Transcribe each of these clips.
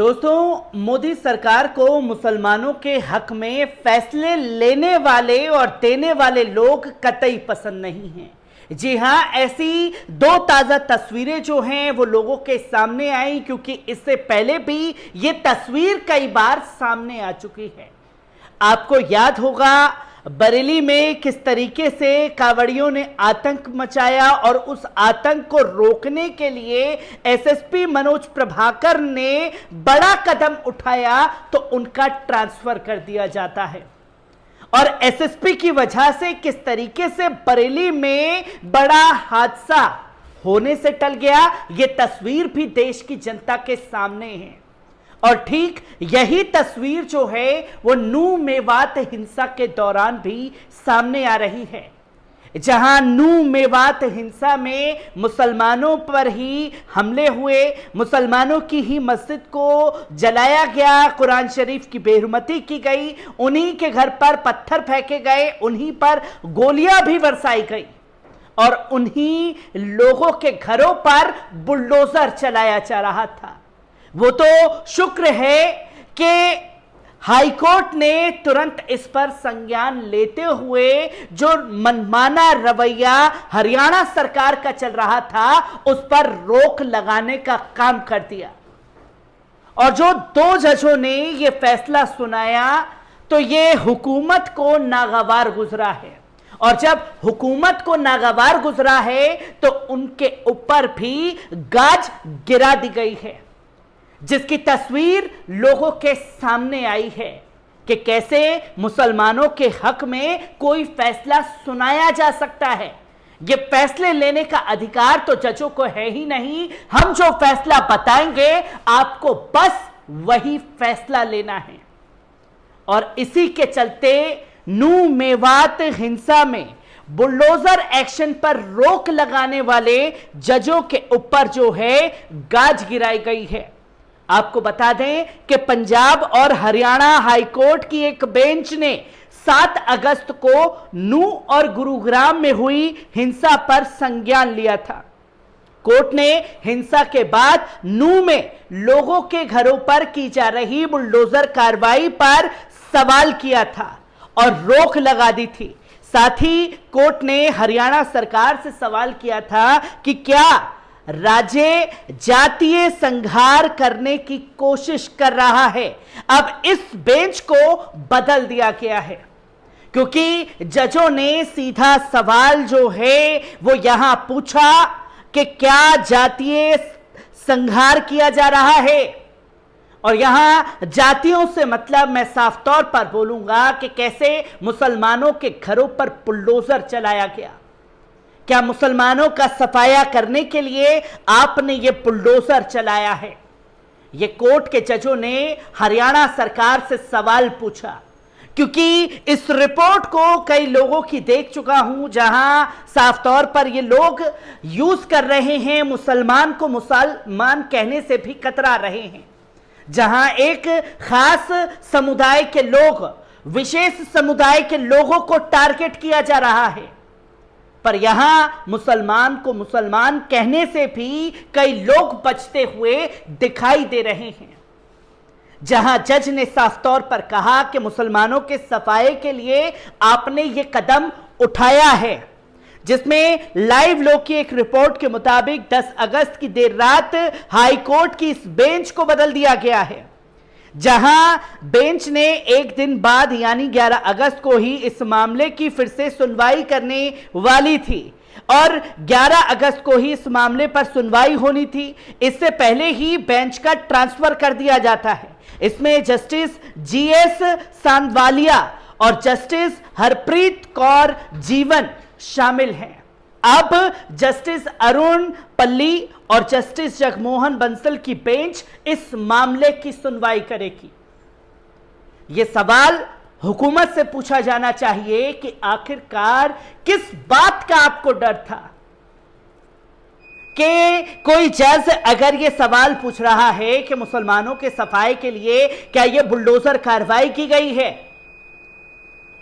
दोस्तों, मोदी सरकार को मुसलमानों के हक में फैसले लेने वाले और देने वाले लोग कतई पसंद नहीं हैं। जी हां, ऐसी दो ताजा तस्वीरें जो हैं वो लोगों के सामने आई, क्योंकि इससे पहले भी ये तस्वीर कई बार सामने आ चुकी है। आपको याद होगा बरेली में किस तरीके से कांवड़ियों ने आतंक मचाया और उस आतंक को रोकने के लिए एसएसपी मनोज प्रभाकर ने बड़ा कदम उठाया तो उनका ट्रांसफर कर दिया जाता है। और एसएसपी की वजह से किस तरीके से बरेली में बड़ा हादसा होने से टल गया, यह तस्वीर भी देश की जनता के सामने है। और ठीक यही तस्वीर जो है वो नू मेवात हिंसा के दौरान भी सामने आ रही है, जहां नू मेवात हिंसा में मुसलमानों पर ही हमले हुए, मुसलमानों की ही मस्जिद को जलाया गया, कुरान शरीफ की बेहुरमती की गई, उन्हीं के घर पर पत्थर फेंके गए, उन्हीं पर गोलियां भी बरसाई गई और उन्हीं लोगों के घरों पर बुलडोजर चलाया जा रहा था। वो तो शुक्र है कि हाईकोर्ट ने तुरंत इस पर संज्ञान लेते हुए जो मनमाना रवैया हरियाणा सरकार का चल रहा था उस पर रोक लगाने का काम कर दिया। और जो दो जजों ने ये फैसला सुनाया तो ये हुकूमत को नागवार गुजरा है, और जब हुकूमत को नागवार गुजरा है तो उनके ऊपर भी गाज गिरा दी गई है, जिसकी तस्वीर लोगों के सामने आई है कि कैसे मुसलमानों के हक में कोई फैसला सुनाया जा सकता है। ये फैसले लेने का अधिकार तो जजों को है ही नहीं। हम जो फैसला बताएंगे आपको बस वही फैसला लेना है। और इसी के चलते नू मेवात हिंसा में बुलडोजर एक्शन पर रोक लगाने वाले जजों के ऊपर जो है गाज गिराई गई है। आपको बता दें कि पंजाब और हरियाणा हाईकोर्ट की एक बेंच ने 7 अगस्त को नू और गुरुग्राम में हुई हिंसा पर संज्ञान लिया था। कोर्ट ने हिंसा के बाद नू में लोगों के घरों पर की जा रही बुलडोजर कार्रवाई पर सवाल किया था और रोक लगा दी थी। साथ ही कोर्ट ने हरियाणा सरकार से सवाल किया था कि क्या राज्य जातीय संघार करने की कोशिश कर रहा है। अब इस बेंच को बदल दिया गया है, क्योंकि जजों ने सीधा सवाल जो है वो यहां पूछा कि क्या जातीय संघार किया जा रहा है। और यहां जातियों से मतलब मैं साफ तौर पर बोलूंगा कि कैसे मुसलमानों के घरों पर बुलडोजर चलाया गया। क्या मुसलमानों का सफाया करने के लिए आपने ये बुलडोजर चलाया है? ये कोर्ट के जजों ने हरियाणा सरकार से सवाल पूछा, क्योंकि इस रिपोर्ट को कई लोगों की देख चुका हूं, जहां साफ तौर पर ये लोग यूज कर रहे हैं, मुसलमान को मुसलमान कहने से भी कतरा रहे हैं, जहां एक खास समुदाय के लोग, विशेष समुदाय के लोगों को टारगेट किया जा रहा है। पर यहां मुसलमान को मुसलमान कहने से भी कई लोग बचते हुए दिखाई दे रहे हैं, जहां जज ने साफ तौर पर कहा कि मुसलमानों के सफाई के लिए आपने ये कदम उठाया है, जिसमें लाइव लोग की एक रिपोर्ट के मुताबिक 10 अगस्त की देर रात हाई कोर्ट की इस बेंच को बदल दिया गया है, जहां बेंच ने एक दिन बाद यानी 11 अगस्त को ही इस मामले की फिर से सुनवाई करने वाली थी और 11 अगस्त को ही इस मामले पर सुनवाई होनी थी। इससे पहले ही बेंच का ट्रांसफर कर दिया जाता है। इसमें जस्टिस जीएस सांदवालिया और जस्टिस हरप्रीत कौर जीवन शामिल हैं। अब जस्टिस अरुण पल्ली और जस्टिस जगमोहन बंसल की बेंच इस मामले की सुनवाई करेगी। यह सवाल हुकूमत से पूछा जाना चाहिए कि आखिरकार किस बात का आपको डर था कि कोई जज अगर यह सवाल पूछ रहा है कि मुसलमानों के सफाई के लिए क्या यह बुलडोजर कार्रवाई की गई है,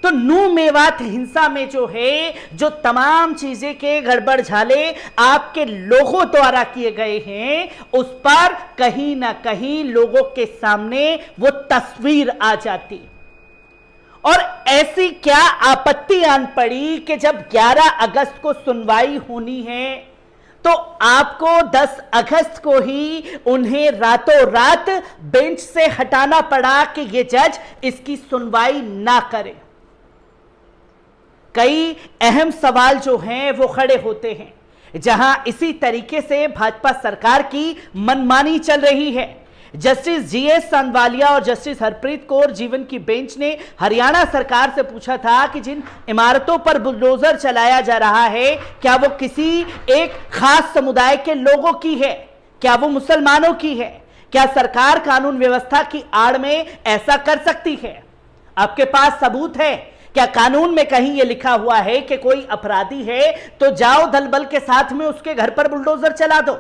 तो नू मेवात हिंसा में जो है, जो तमाम चीजें के गड़बड़ झाले आपके लोगों द्वारा किए गए हैं, उस पर कहीं ना कहीं लोगों के सामने वो तस्वीर आ जाती। और ऐसी क्या आपत्ति आन पड़ी कि जब 11 अगस्त को सुनवाई होनी है तो आपको 10 अगस्त को ही उन्हें रातों रात बेंच से हटाना पड़ा कि ये जज इसकी सुनवाई ना करे। कई अहम सवाल जो हैं वो खड़े होते हैं, जहां इसी तरीके से भाजपा सरकार की मनमानी चल रही है। जस्टिस जीएस सांवलिया और जस्टिस हरप्रीत कौर जीवन की बेंच ने हरियाणा सरकार से पूछा था कि जिन इमारतों पर बुलडोजर चलाया जा रहा है, क्या वो किसी एक खास समुदाय के लोगों की है, क्या वो मुसलमानों की है, क्या सरकार कानून व्यवस्था की आड़ में ऐसा कर सकती है? आपके पास सबूत है? क्या कानून में कहीं यह लिखा हुआ है कि कोई अपराधी है तो जाओ दलबल के साथ में उसके घर पर बुलडोजर चला दो?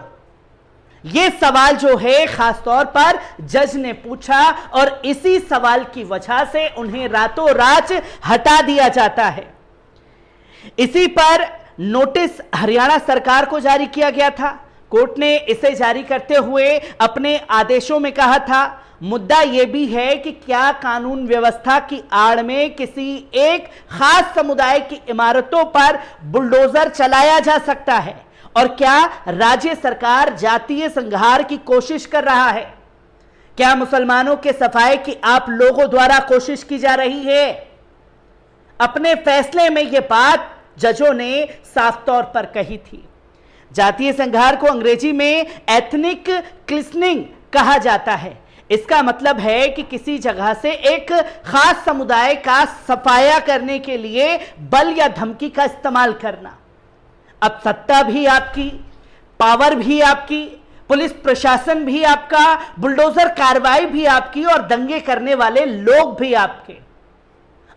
यह सवाल जो है खास तौर पर जज ने पूछा और इसी सवाल की वजह से उन्हें रातों रात हटा दिया जाता है। इसी पर नोटिस हरियाणा सरकार को जारी किया गया था। कोर्ट ने इसे जारी करते हुए अपने आदेशों में कहा था, मुद्दा यह भी है कि क्या कानून व्यवस्था की आड़ में किसी एक खास समुदाय की इमारतों पर बुलडोजर चलाया जा सकता है, और क्या राज्य सरकार जातीय संघार की कोशिश कर रहा है? क्या मुसलमानों के सफाए की आप लोगों द्वारा कोशिश की जा रही है? अपने फैसले में यह बात जजों ने साफ तौर पर कही थी। जातीय संघार को अंग्रेजी में एथनिक क्लिंचिंग कहा जाता है। इसका मतलब है कि किसी जगह से एक खास समुदाय का सफाया करने के लिए बल या धमकी का इस्तेमाल करना। अब सत्ता भी आपकी, पावर भी आपकी, पुलिस प्रशासन भी आपका, बुलडोजर कार्रवाई भी आपकी और दंगे करने वाले लोग भी आपके।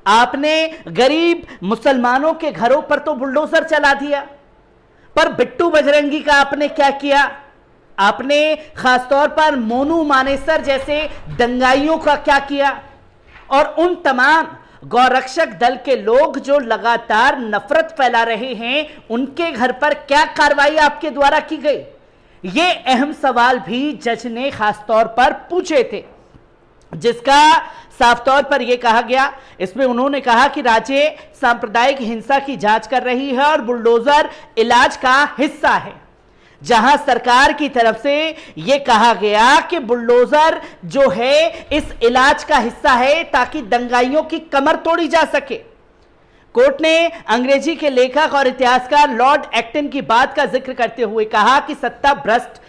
आपने गरीब मुसलमानों के घरों पर तो बुलडोजर चला दिया, पर बिट्टू बजरंगी का आपने क्या किया? आपने खासतौर पर मोनू मानेसर जैसे दंगाइयों का क्या किया? और उन तमाम गौरक्षक दल के लोग जो लगातार नफरत फैला रहे हैं, उनके घर पर क्या कार्रवाई आपके द्वारा की गई? ये अहम सवाल भी जज ने खासतौर पर पूछे थे, जिसका साफ तौर पर यह कहा गया, इसमें उन्होंने कहा कि राज्य सांप्रदायिक हिंसा की जांच कर रही है और बुलडोजर इलाज का हिस्सा है। जहां सरकार की तरफ से यह कहा गया कि बुलडोजर जो है इस इलाज का हिस्सा है ताकि दंगाइयों की कमर तोड़ी जा सके। कोर्ट ने अंग्रेजी के लेखक और इतिहासकार लॉर्ड एक्टन की बात का जिक्र करते हुए कहा कि सत्ता भ्रष्ट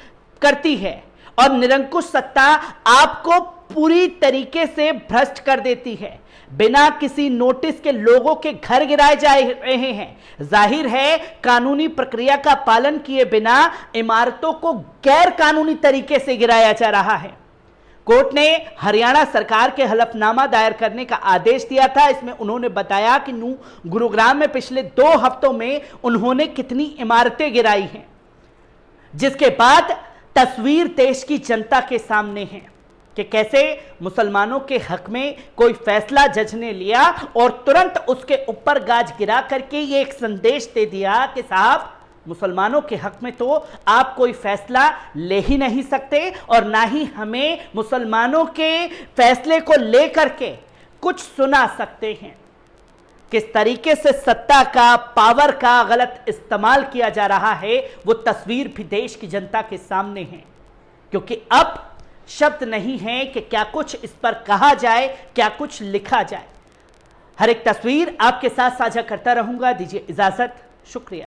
करती है और निरंकुश सत्ता आपको पूरी तरीके से भ्रष्ट कर देती है। बिना किसी नोटिस के लोगों के घर गिराए जा रहे हैं। जाहिर है कानूनी प्रक्रिया का पालन किए बिना इमारतों को गैर कानूनी तरीके से गिराया जा रहा है। कोर्ट ने हरियाणा सरकार के हलफनामा दायर करने का आदेश दिया था। इसमें उन्होंने बताया कि गुरुग्राम में पिछले 2 हफ्तों में उन्होंने कितनी इमारतें गिराई हैं, जिसके बाद तस्वीर देश की जनता के सामने है कि कैसे मुसलमानों के हक में कोई फैसला जज ने लिया और तुरंत उसके ऊपर गाज गिरा करके ये एक संदेश दे दिया कि साहब, मुसलमानों के हक में तो आप कोई फैसला ले ही नहीं सकते और ना ही हमें मुसलमानों के फैसले को लेकर के कुछ सुना सकते हैं। किस तरीके से सत्ता का, पावर का गलत इस्तेमाल किया जा रहा है, वो तस्वीर भी देश की जनता के सामने है। क्योंकि अब शब्द नहीं है कि क्या कुछ इस पर कहा जाए, क्या कुछ लिखा जाए। हर एक तस्वीर आपके साथ साझा करता रहूंगा। दीजिए इजाजत, शुक्रिया।